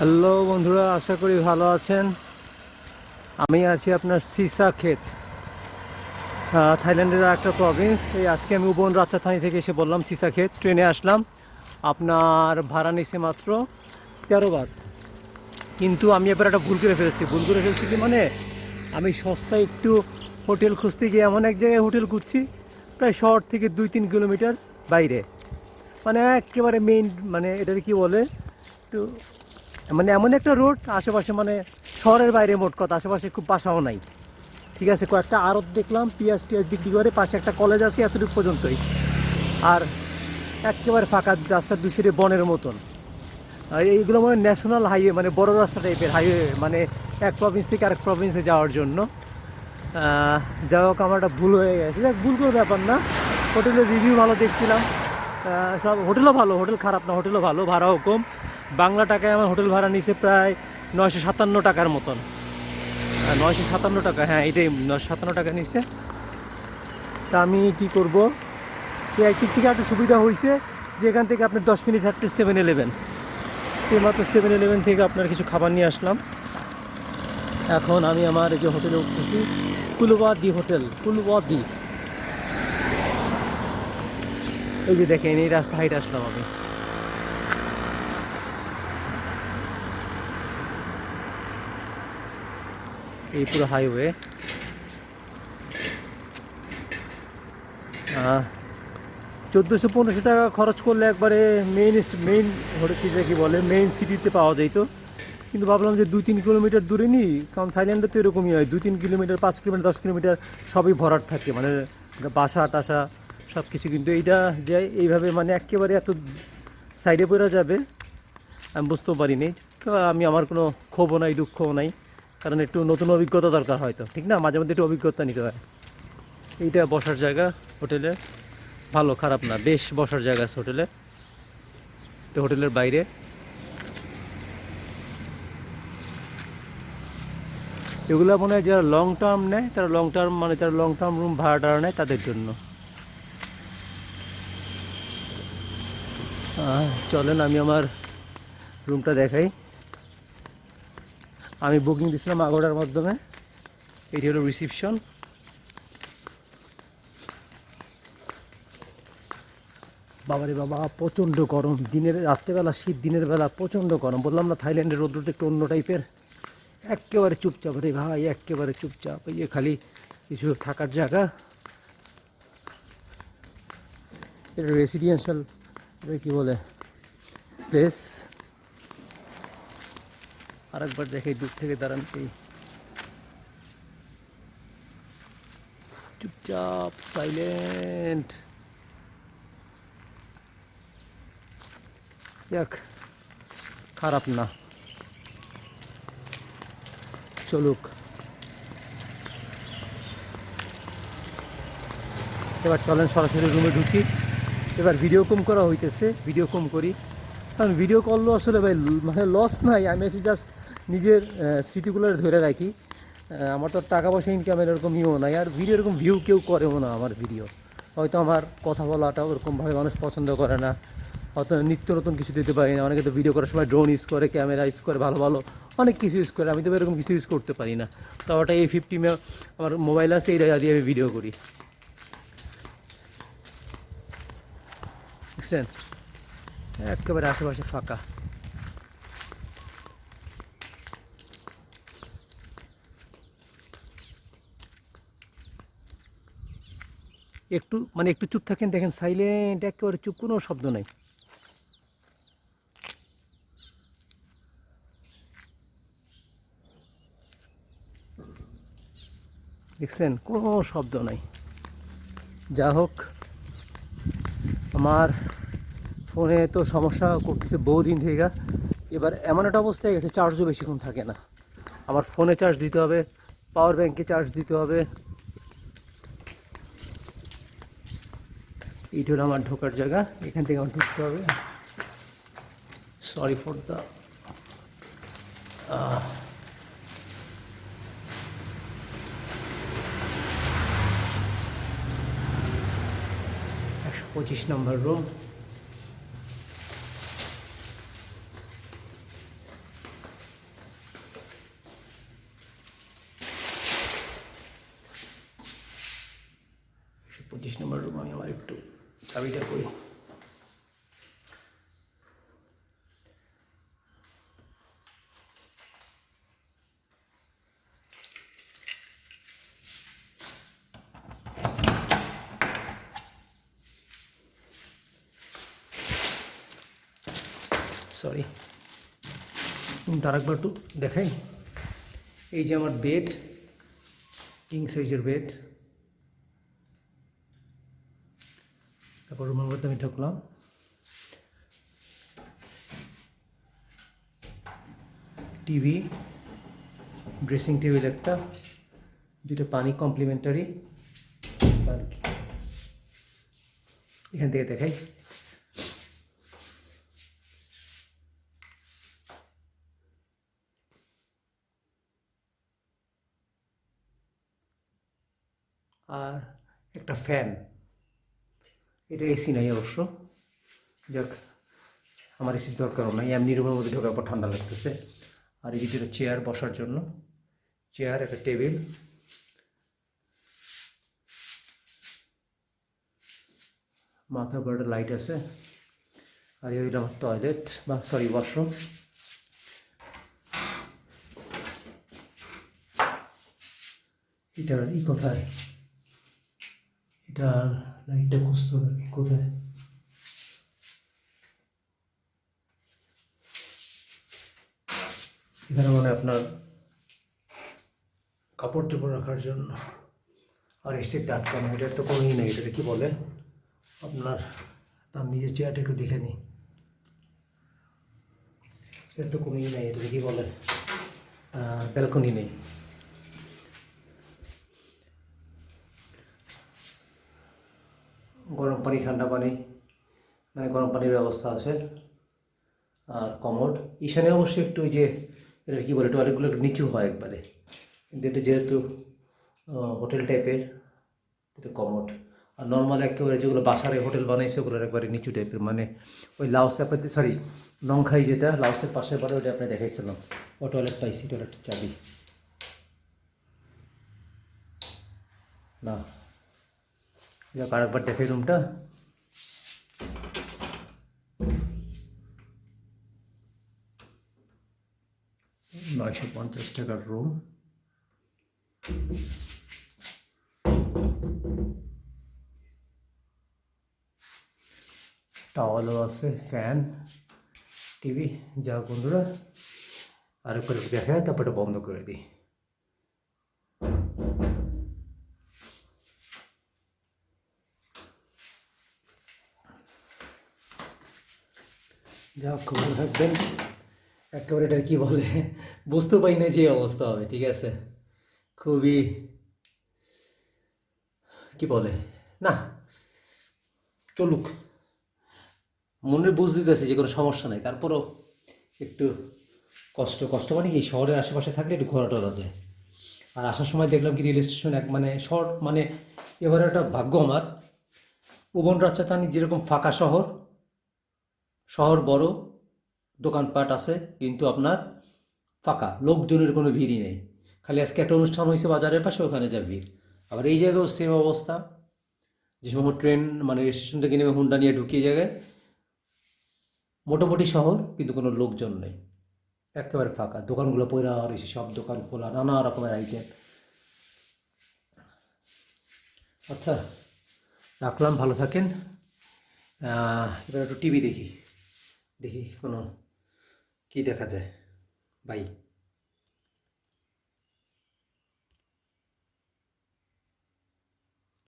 Hello বন্ধুরা, আশা করি ভালো আছেন। আমি আছি আপনার সিসা ক্ষেত, থাইল্যান্ডের একটা প্রভিন্স। এই আজকে আমি উপন রাজশাহী থেকে এসে বললাম সিসা ক্ষেত, ট্রেনে আসলাম। আপনার ভাড়া নিছে মাত্র 13 বাত। কিন্তু আমি এবার একটা ভুল করে ফেলছি কি মানে, আমি সস্তায় একটু হোটেল খুঁজতে গিয়ে এমন এক জায়গায় হোটেল খুঁজছি প্রায় শহর থেকে 2-3 কিলোমিটার বাইরে, মানে একেবারে মেইন, মানে এটাকে কি বলে, একটু মানে এমন একটা রোড আশেপাশে, মানে শহরের বাইরে, মোট কথা আশেপাশে খুব বাসাও নাই। ঠিক আছে, কয়েকটা আড়ত দেখলাম, পিঁয়াজ টিয়াজ বিক্রি করে, পাশে একটা কলেজ আছে, এতটুকু পর্যন্তই। আর একেবারে ফাঁকা, রাস্তার দুই সাইডে বনের মতন। আর এইগুলো মানে ন্যাশনাল হাইওয়ে, মানে বড় রাস্তা টাইপের হাইওয়ে, মানে এক প্রভিন্স থেকে আরেক প্রভিন্সে যাওয়ার জন্য। যাই হোক, আমার একটা ভুল হয়ে গেছে, যাক ভুল কোনো ব্যাপার না। হোটেলের রিভিউ ভালো দেখছিলাম, সব হোটেলও ভালো, হোটেল খারাপ না, হোটেলও ভালো, ভাড়াও কম। বাংলা টাকায় আমার হোটেল ভাড়া নিছে প্রায় 957 টাকার মতন। 957 টাকা, হ্যাঁ এটাই, 957 টাকা নিছে। তা আমি কী করবো, একদিক থেকে একটা সুবিধা হয়েছে যে এখান থেকে আপনি 10 মিনিট হাঁটতে 7-Eleven, এইমাত্র 7-Eleven থেকে আপনার কিছু খাবার নিয়ে আসলাম। এখন আমি আমার এই যে হোটেলে উঠতেছি, কুলওয়াদি হোটেল, কুলওয়াদি। এই যে দেখেন, এই রাস্তা হাইটে আসলাম আমি। এই পুরো হাইওয়ে 1400-1500 টাকা খরচ করলে একবারে মেইন কী বলে, মেইন সিটিতে পাওয়া যেত। কিন্তু ভাবলাম যে 2-3 কিলোমিটার দূরে নিই, কারণ থাইল্যান্ডে তো এরকমই হয়, 2-3 কিলোমিটার, 5 কিলোমিটার, 10 কিলোমিটার সবই ভরাট থাকে, মানে বাসা টাসা সব কিছু। কিন্তু এইটা যে এইভাবে মানে একেবারে এত সাইডে পড়ে যাবে আমি বুঝতেও পারিনি। আমি, আমার কোনো ক্ষোভও নাই, দুঃখও নাই, কারণ একটু নতুন অভিজ্ঞতা দরকার হয়তো, ঠিক না, মাঝে মধ্যে একটু অভিজ্ঞতা নিতে হয়। এইটা বসার জায়গা হোটেলে, ভালো খারাপ না, বেশ বসার জায়গা আছে হোটেলে, এটা হোটেলের বাইরে। এগুলো মনে হয় যারা লং টার্ম নেয়, তারা লং টার্ম, মানে যারা লং টার্ম রুম ভাড়া টাড়া নেয় তাদের জন্য। চলেন আমি আমার রুমটা দেখাই। আমি বুকিং দিয়েছিলাম আগোড়ার মাধ্যমে। এটি হলো রিসিপশন। বাবারে বাবা, প্রচণ্ড গরম, দিনের রাত্রেবেলা শীত, দিনের বেলা প্রচণ্ড গরম। বললাম না, থাইল্যান্ডের রোদ্র একটু অন্য টাইপের, একেবারে চুপচাপ রে ভাই, একেবারে চুপচাপ। ইয়ে খালি কিছু থাকার জায়গা, এটা রেসিডেন্সিয়াল, এটা কী বলে, প্লেস। আরেকবার দেখে দূর থেকে দাঁড়ান, এই চুপচাপ সাইলেন্ট। যাক, খারাপ না, চলুক। এবার চলেন সরাসরি রুমে ঢুকি। এবার ভিডিও কম করা হইতেছে, ভিডিও কম করি, কারণ ভিডিও করলেও আসলে ভাই মানে লস নাই। আমি হচ্ছে জাস্ট নিজের স্মৃতিগুলো ধরে রাখি। আমার তো টাকা পয়সা ইনকামের এরকম ইও নাই, আর ভিডিও এরকম ভিউ কেউ করেও না আমার ভিডিও। হয়তো আমার কথা বলাটা ওরকমভাবে মানুষ পছন্দ করে না, হয়তো নিত্য নতুন কিছু দিতে পারি না। অনেকে তো ভিডিও করার সময় ড্রোন ইউজ করে, ক্যামেরা ইউজ করে, ভালো ভালো অনেক কিছু ইউজ করে। আমি তো এরকম কিছু ইউজ করতে পারি না। তো ওটা A50 আমার মোবাইল আছে, এইটা দিয়ে আমি ভিডিও করি, বুঝছেন। একেবারে আশেপাশে ফাঁকা। একটু মানে একটু চুপ থাকেন, দেখেন সাইলেন্ট, একেবারে চুপ, কোনো শব্দ নাই। দেখছেন, কোনো শব্দ নাই। যা হোক, আমার ফোনে তো সমস্যা করতেছে বহুদিন থেকে। এবার এমন একটা অবস্থা হয়ে গেছে, চার্জও বেশিক্ষণ থাকে না। আমার ফোনে চার্জ দিতে হবে, পাওয়ার ব্যাঙ্কে চার্জ দিতে হবে। এইটা হলো আমার ঢোকার জায়গা, এখান থেকে আমার ঢুকতে হবে। Sorry for the 125 number room. 25 number room. আমি আমার একটু চাবিটা করি। সরি, তার একবার একটু দেখাই। এই যে আমার বেড, কিং সাইজের বেড। তারপর রুমের মধ্যে আমি ঢুকলাম। টিভি, ড্রেসিং টেবিল একটা, দুটো পানি কমপ্লিমেন্টারি। আর কি এখান থেকে দেখাই। আর একটা ফ্যান। এটা এসি নাই অবশ্য, যাক আমার এসির দরকারও নাই, এমনি রুমের মধ্যে ঢোকার পর ঠান্ডা লাগতেছে। আর এই ভিতরে চেয়ার বসার জন্য, চেয়ার, একটা টেবিল, মাথার উপর একটা লাইট আছে। আর এই হইল আমার টয়লেট বা সরি ওয়াশরুম। এটার কোথায়, এটার লাইটটা খুঁজতে হবে কোথায়। এখানে মানে আপনার কাপড় চোপড় রাখার জন্য। আর এসে আটকানো, এটার তো কোনোই নেই। এটাকে কি বলে আপনার, তার নিজের চেয়ারটা একটু দেখে নিই। এটার তো কোনোই নেই, এটাকে কি বলে, ব্যালকনি নেই। গরম পানি, ঠান্ডা পানি, মানে গরম পানির ব্যবস্থা আছে। আর কমোড। ঈশানে অবশ্যই একটু ওই যে এটা কী বলে, টয়লেটগুলো একটু নিচু হয় একবারে, কিন্তু এটা যেহেতু হোটেল টাইপের, এটা কমোড। আর নর্মাল একেবারে যেগুলো বাসারে হোটেল বানাইছে ওগুলোর একবারে নিচু টাইপের, মানে ওই লাউসে আপনাদের সরি নংখাই যেটা লাউসের পাশের বারে ওটা আপনি দেখাইছিলাম, ও টয়লেট পাইছি, টয়লেটের চাবি না। যাক আরেকবার দেখাই রুমটা। 950 টাকার রুম। টাওয়ালও আছে, ফ্যান, টিভি। যা বন্ধুরা আরেকবার একটু দেখায়, তারপরে বন্ধ করে দিই। যা খবর থাকবেন। একেবারে এটা কি বলে বুঝতে পারি না যে অবস্থা হবে, ঠিক আছে। খুবই কি বলে না, চলুক, মনে বুঝ দিতেছে যে কোনো সমস্যা নাই। তারপরও একটু কষ্ট মানে কি, শহরের আশেপাশে থাকলে একটু ঘোরা টোরা যায়। আর আসার সময় দেখলাম কি রেল স্টেশন এক মানে শহর, মানে এবারে একটা ভাগ্য আমার, উবন রাজধানী যেরকম ফাঁকা শহর, শহর বড়, দোকানপাট আছে, কিন্তু আপনার ফাঁকা, লোকজনের কোনো ভিড়ই নেই। খালি আজকে একটা অনুষ্ঠান হয়েছে বাজারের পাশে, ওখানে যা ভিড়। আবার এই জায়গায়ও সেম অবস্থা, যে সময় ট্রেন মানে স্টেশন থেকে নেমে হুন্ডা নিয়ে ঢুকিয়ে জায়গায়, মোটামুটি শহর কিন্তু কোনো লোকজন নেই, একেবারে ফাঁকা। দোকানগুলো পয়লা রয়েছে, সব দোকান খোলা, নানা রকমের আইটেম। আচ্ছা রাখলাম, ভালো থাকেন। এবার একটু টিভি দেখি, দেখি কোনো কি দেখা যায়। বাই।